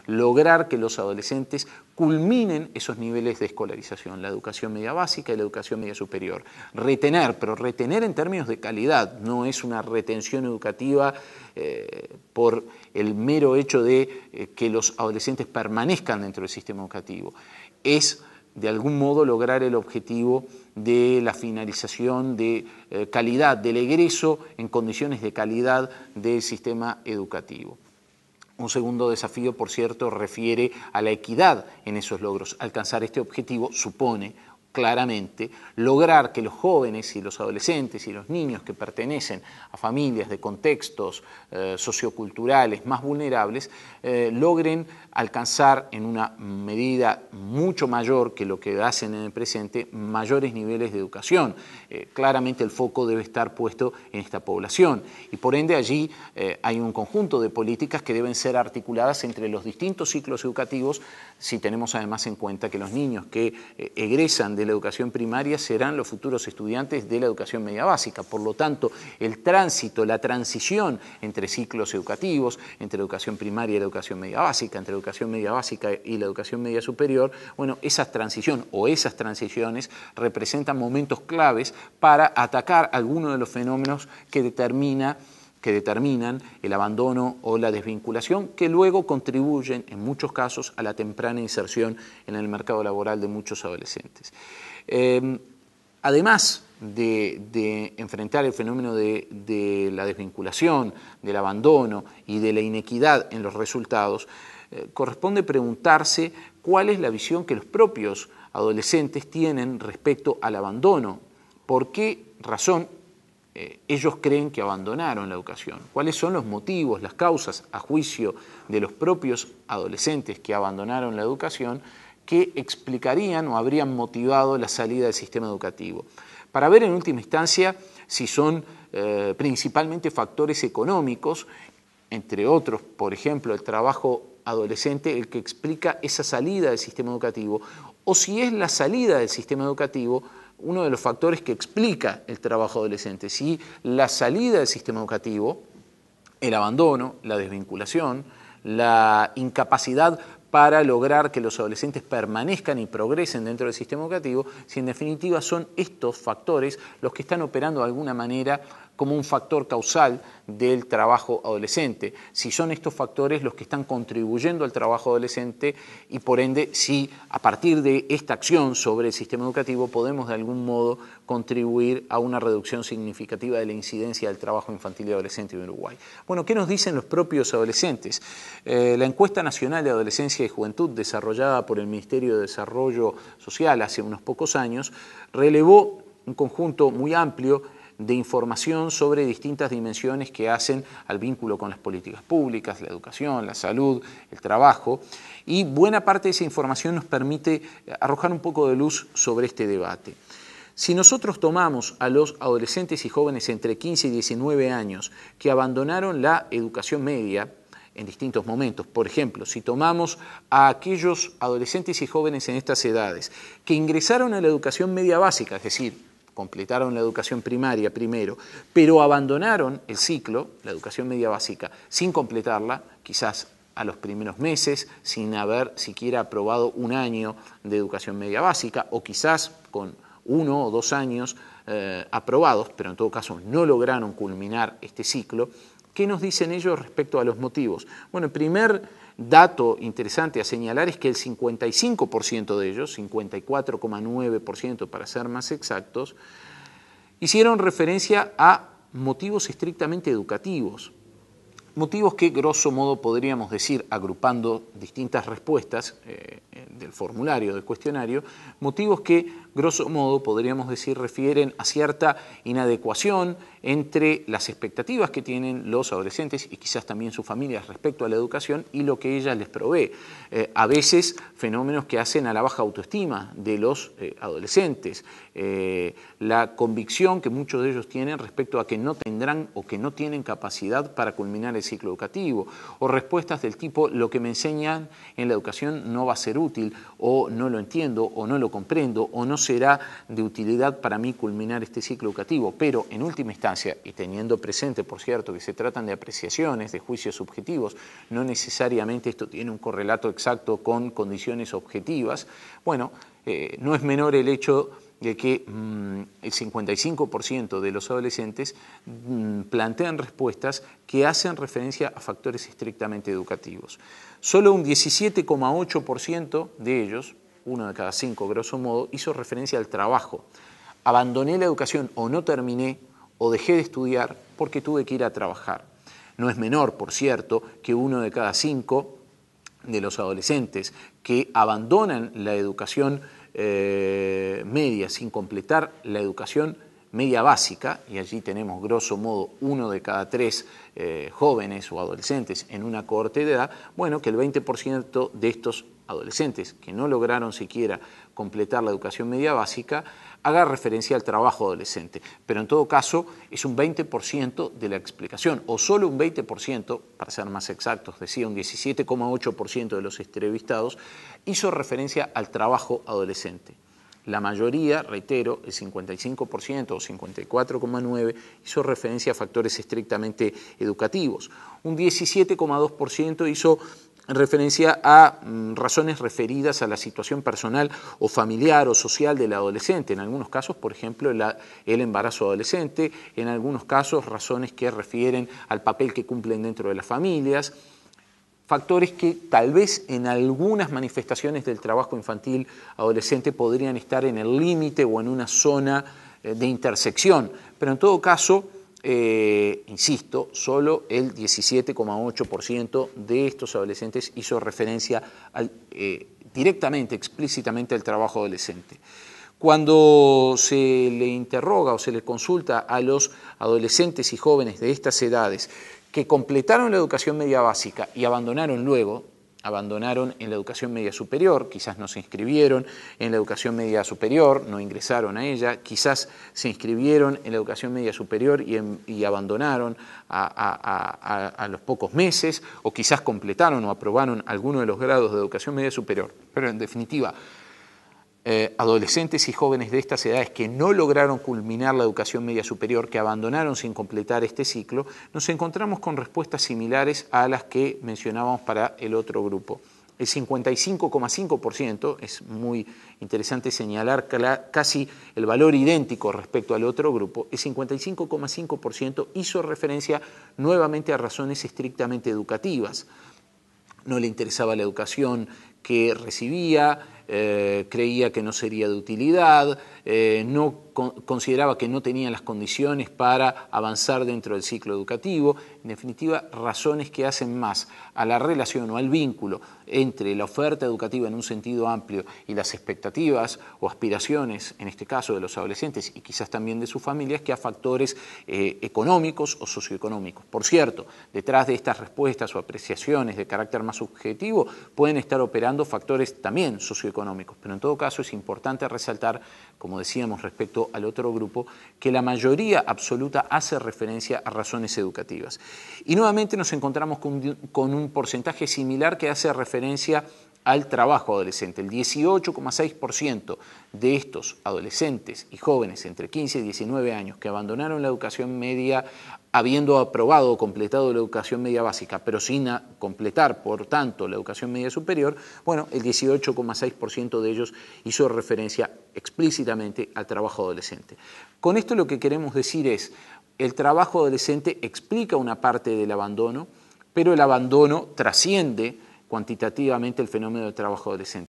lograr que los adolescentes culminen esos niveles de escolarización, la educación media básica y la educación media superior. Retener, pero retener en términos de calidad, no es una retención educativa por el mero hecho de que los adolescentes permanezcan dentro del sistema educativo. Es, de algún modo, lograr el objetivo de la finalización de calidad, del egreso en condiciones de calidad del sistema educativo. Un segundo desafío, por cierto, refiere a la equidad en esos logros. Alcanzar este objetivo supone claramente lograr que los jóvenes y los adolescentes y los niños que pertenecen a familias de contextos socioculturales más vulnerables logren alcanzar en una medida mucho mayor que lo que hacen en el presente mayores niveles de educación. Claramente el foco debe estar puesto en esta población y por ende allí hay un conjunto de políticas que deben ser articuladas entre los distintos ciclos educativos, si tenemos además en cuenta que los niños que egresan de la educación primaria serán los futuros estudiantes de la educación media básica. Por lo tanto, el tránsito, la transición entre ciclos educativos, entre la educación primaria y la educación media básica, entre la educación media básica y la educación media superior, bueno, esa transición o esas transiciones representan momentos claves para atacar algunos de los fenómenos que determinan el abandono o la desvinculación, que luego contribuyen en muchos casos a la temprana inserción en el mercado laboral de muchos adolescentes. Además de enfrentar el fenómeno de la desvinculación, del abandono y de la inequidad en los resultados, corresponde preguntarse cuál es la visión que los propios adolescentes tienen respecto al abandono. ¿Por qué razón ellos creen que abandonaron la educación? ¿Cuáles son los motivos, las causas, a juicio de los propios adolescentes que abandonaron la educación, que explicarían o habrían motivado la salida del sistema educativo? Para ver en última instancia si son principalmente factores económicos, entre otros, por ejemplo, el trabajo adolescente, el que explica esa salida del sistema educativo, o si es la salida del sistema educativo uno de los factores que explica el trabajo adolescente. Si la salida del sistema educativo, el abandono, la desvinculación, la incapacidad para lograr que los adolescentes permanezcan y progresen dentro del sistema educativo, si en definitiva son estos factores los que están operando de alguna manera como un factor causal del trabajo adolescente, si son estos factores los que están contribuyendo al trabajo adolescente y por ende si a partir de esta acción sobre el sistema educativo podemos de algún modo contribuir a una reducción significativa de la incidencia del trabajo infantil y adolescente en Uruguay. Bueno, ¿qué nos dicen los propios adolescentes? La encuesta nacional de adolescencia y juventud desarrollada por el Ministerio de Desarrollo Social hace unos pocos años relevó un conjunto muy amplio de información sobre distintas dimensiones que hacen al vínculo con las políticas públicas, la educación, la salud, el trabajo, y buena parte de esa información nos permite arrojar un poco de luz sobre este debate. Si nosotros tomamos a los adolescentes y jóvenes entre 15 y 19 años que abandonaron la educación media en distintos momentos, por ejemplo, si tomamos a aquellos adolescentes y jóvenes en estas edades que ingresaron a la educación media básica, es decir, completaron la educación primaria primero, pero abandonaron el ciclo, la educación media básica, sin completarla, quizás a los primeros meses, sin haber siquiera aprobado un año de educación media básica, o quizás con 1 o 2 años aprobados, pero en todo caso no lograron culminar este ciclo. ¿Qué nos dicen ellos respecto a los motivos? Bueno, el primer dato interesante a señalar es que el 55% de ellos, 54,9% para ser más exactos, hicieron referencia a motivos estrictamente educativos. Motivos que, grosso modo, podríamos decir, agrupando distintas respuestas del formulario, del cuestionario, motivos que, grosso modo, podríamos decir, refieren a cierta inadecuación entre las expectativas que tienen los adolescentes y quizás también sus familias respecto a la educación y lo que ella les provee. A veces fenómenos que hacen a la baja autoestima de los adolescentes, la convicción que muchos de ellos tienen respecto a que no tendrán o que no tienen capacidad para culminar el ciclo educativo, o respuestas del tipo lo que me enseñan en la educación no va a ser útil, o no lo entiendo, o no lo comprendo, o no será de utilidad para mí culminar este ciclo educativo, pero en última instancia, y teniendo presente, por cierto, que se tratan de apreciaciones, de juicios subjetivos, no necesariamente esto tiene un correlato exacto con condiciones objetivas, bueno, no es menor el hecho de que el 55% de los adolescentes plantean respuestas que hacen referencia a factores estrictamente educativos. Solo un 17,8% de ellos, 1 de cada 5 grosso modo, hizo referencia al trabajo. Abandoné la educación o no terminé o dejé de estudiar porque tuve que ir a trabajar. No es menor, por cierto, que 1 de cada 5 de los adolescentes que abandonan la educación media sin completar la educación media básica, y allí tenemos grosso modo 1 de cada 3 jóvenes o adolescentes en una cohorte de edad, bueno, que el 20% de estos adolescentes que no lograron siquiera completar la educación media básica haga referencia al trabajo adolescente, pero en todo caso es un 20% de la explicación, o solo un 20%, para ser más exactos, decía un 17,8% de los entrevistados, hizo referencia al trabajo adolescente. La mayoría, reitero, el 55% o 54,9% hizo referencia a factores estrictamente educativos. Un 17,2% hizo referencia a razones referidas a la situación personal o familiar o social del adolescente. En algunos casos, por ejemplo, el embarazo adolescente, en algunos casos razones que refieren al papel que cumplen dentro de las familias, factores que tal vez en algunas manifestaciones del trabajo infantil adolescente podrían estar en el límite o en una zona de intersección, pero en todo caso, insisto, solo el 17,8% de estos adolescentes hizo referencia directamente, explícitamente al trabajo adolescente. Cuando se le interroga o se le consulta a los adolescentes y jóvenes de estas edades que completaron la educación media básica y abandonaron luego, abandonaron en la educación media superior, quizás no se inscribieron en la educación media superior, no ingresaron a ella, quizás se inscribieron en la educación media superior y abandonaron a los pocos meses, o quizás completaron o aprobaron alguno de los grados de educación media superior, pero en definitiva, adolescentes y jóvenes de estas edades que no lograron culminar la educación media superior, que abandonaron sin completar este ciclo, nos encontramos con respuestas similares a las que mencionábamos para el otro grupo. El 55,5%, es muy interesante señalar casi el valor idéntico respecto al otro grupo, el 55,5% hizo referencia nuevamente a razones estrictamente educativas. No le interesaba la educación que recibía, creía que no sería de utilidad, consideraba que no tenía las condiciones para avanzar dentro del ciclo educativo. En definitiva, razones que hacen más a la relación o al vínculo entre la oferta educativa en un sentido amplio y las expectativas o aspiraciones, en este caso de los adolescentes y quizás también de sus familias, que a factores económicos o socioeconómicos. Por cierto, detrás de estas respuestas o apreciaciones de carácter más subjetivo pueden estar operando factores también socioeconómicos, pero en todo caso es importante resaltar, como decíamos respecto al otro grupo, que la mayoría absoluta hace referencia a razones educativas. Y nuevamente nos encontramos con un porcentaje similar que hace referencia al trabajo adolescente. El 18,6% de estos adolescentes y jóvenes entre 15 y 19 años que abandonaron la educación media habiendo aprobado o completado la educación media básica, pero sin completar, por tanto, la educación media superior, bueno, el 18,6% de ellos hizo referencia explícitamente al trabajo adolescente. Con esto lo que queremos decir es, el trabajo adolescente explica una parte del abandono, pero el abandono trasciende cuantitativamente el fenómeno del trabajo adolescente.